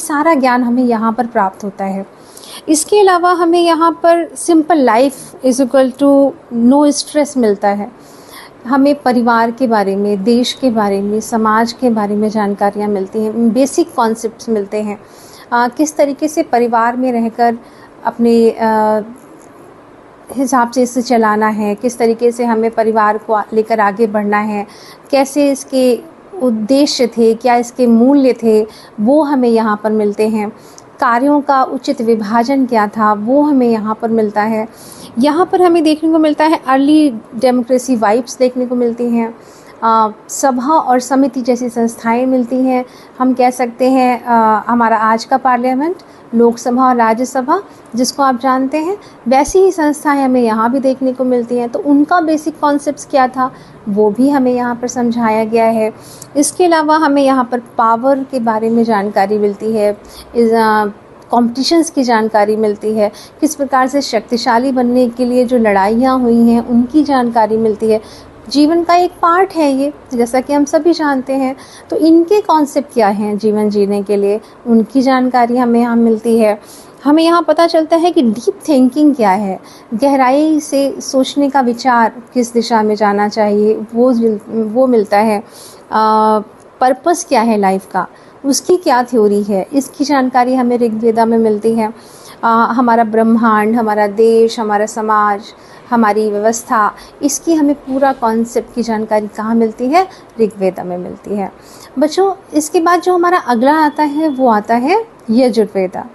सारा ज्ञान हमें यहाँ पर प्राप्त होता है। इसके अलावा हमें यहाँ पर simple life is equal to no stress मिलता है। हमें परिवार के बारे में, देश के बारे में, समाज के बारे में जानकारियाँ मिलती हैं, बेसिक कॉन्सेप्ट्स मिलते हैं। किस तरीके से परिवार में रहकर अपने हिसाब से इसे चलाना है, किस तरीके से हमें परिवार को लेकर आगे बढ़ना है, कैसे इसके उद्देश्य थे, क्या इसके मूल्य थे, वो हमें यहाँ पर मिलते हैं। कार्यों का उचित विभाजन क्या था, वो हमें यहाँ पर मिलता है। यहाँ पर हमें देखने को मिलता है अर्ली डेमोक्रेसी वाइब्स देखने को मिलती हैं। सभा और समिति जैसी संस्थाएं मिलती हैं। हम कह सकते हैं हमारा आज का पार्लियामेंट, लोकसभा और राज्यसभा जिसको आप जानते हैं, वैसी ही संस्थाएं हमें यहाँ भी देखने को मिलती हैं। तो उनका बेसिक कॉन्सेप्ट्स क्या था वो भी हमें यहाँ पर समझाया गया है। इसके अलावा हमें यहाँ पर पावर के बारे में जानकारी मिलती है, कॉम्पिटिशन्स की जानकारी मिलती है, किस प्रकार से शक्तिशाली बनने के लिए जो लड़ाइयाँ हुई हैं उनकी जानकारी मिलती है। जीवन का एक पार्ट है ये, जैसा कि हम सभी जानते हैं। तो इनके कॉन्सेप्ट क्या हैं जीवन जीने के लिए, उनकी जानकारी हमें यहाँ मिलती है। हमें यहाँ पता चलता है कि डीप थिंकिंग क्या है, गहराई से सोचने का विचार किस दिशा में जाना चाहिए वो मिलता है। पर्पस क्या है लाइफ का, उसकी क्या थ्योरी है, इसकी जानकारी हमें ऋग्वेदा में मिलती है। हमारा ब्रह्मांड, हमारा देश, हमारा समाज, हमारी व्यवस्था, इसकी हमें पूरा कॉन्सेप्ट की जानकारी कहाँ मिलती है, ऋग्वेदा में मिलती है। बच्चों, इसके बाद जो हमारा अगला आता है वो आता है यजुर्वेदा।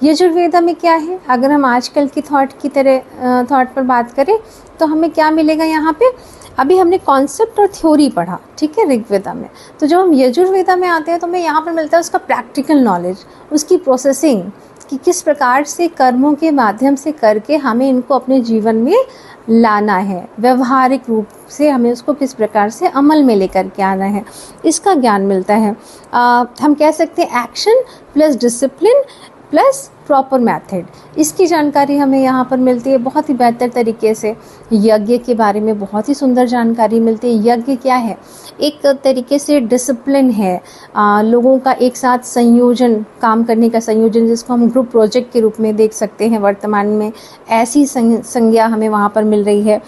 यजुर्वेदा में क्या है, अगर हम आजकल की थॉट पर बात करें तो हमें क्या मिलेगा यहाँ पे। अभी हमने कॉन्सेप्ट और थ्योरी पढ़ा, ठीक है, ऋग्वेदा में। तो जब हम यजुर्वेदा में आते हैं तो हमें यहाँ पर मिलता है उसका प्रैक्टिकल नॉलेज, उसकी प्रोसेसिंग, कि किस प्रकार से कर्मों के माध्यम से करके हमें इनको अपने जीवन में लाना है, व्यवहारिक रूप से हमें उसको किस प्रकार से अमल में लेकर के आना है, इसका ज्ञान मिलता है। हम कह सकते हैं action plus discipline plus proper method, इसकी जानकारी हमें यहाँ पर मिलती है बहुत ही बेहतर तरीके से। यज्ञ के बारे में बहुत ही सुंदर जानकारी मिलती है। यज्ञ क्या है, एक तरीके से डिसिप्लिन है, लोगों का एक साथ संयोजन, काम करने का संयोजन, जिसको हम ग्रुप प्रोजेक्ट के रूप में देख सकते हैं वर्तमान में, ऐसी संज्ञा हमें वहाँ पर मिल रही है।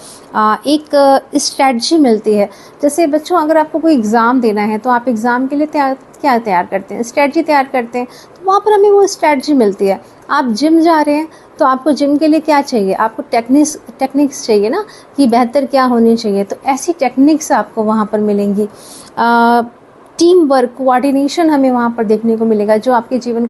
एक स्ट्रैटेजी मिलती है। जैसे बच्चों, अगर आपको कोई एग्ज़ाम देना है तो आप एग्ज़ाम के लिए क्या तैयार करते हैं, स्ट्रैटेजी तैयार करते हैं। तो वहाँ पर हमें वो स्ट्रैटेजी मिलती है। आप जिम जा रहे हैं तो आपको जिम के लिए क्या चाहिए, आपको टेक्निक्स चाहिए ना, कि बेहतर क्या होनी चाहिए। तो ऐसी टेक्निक्स आपको वहाँ पर मिलेंगी। टीम वर्क, कोऑर्डिनेशन हमें वहाँ पर देखने को मिलेगा, जो आपके जीवन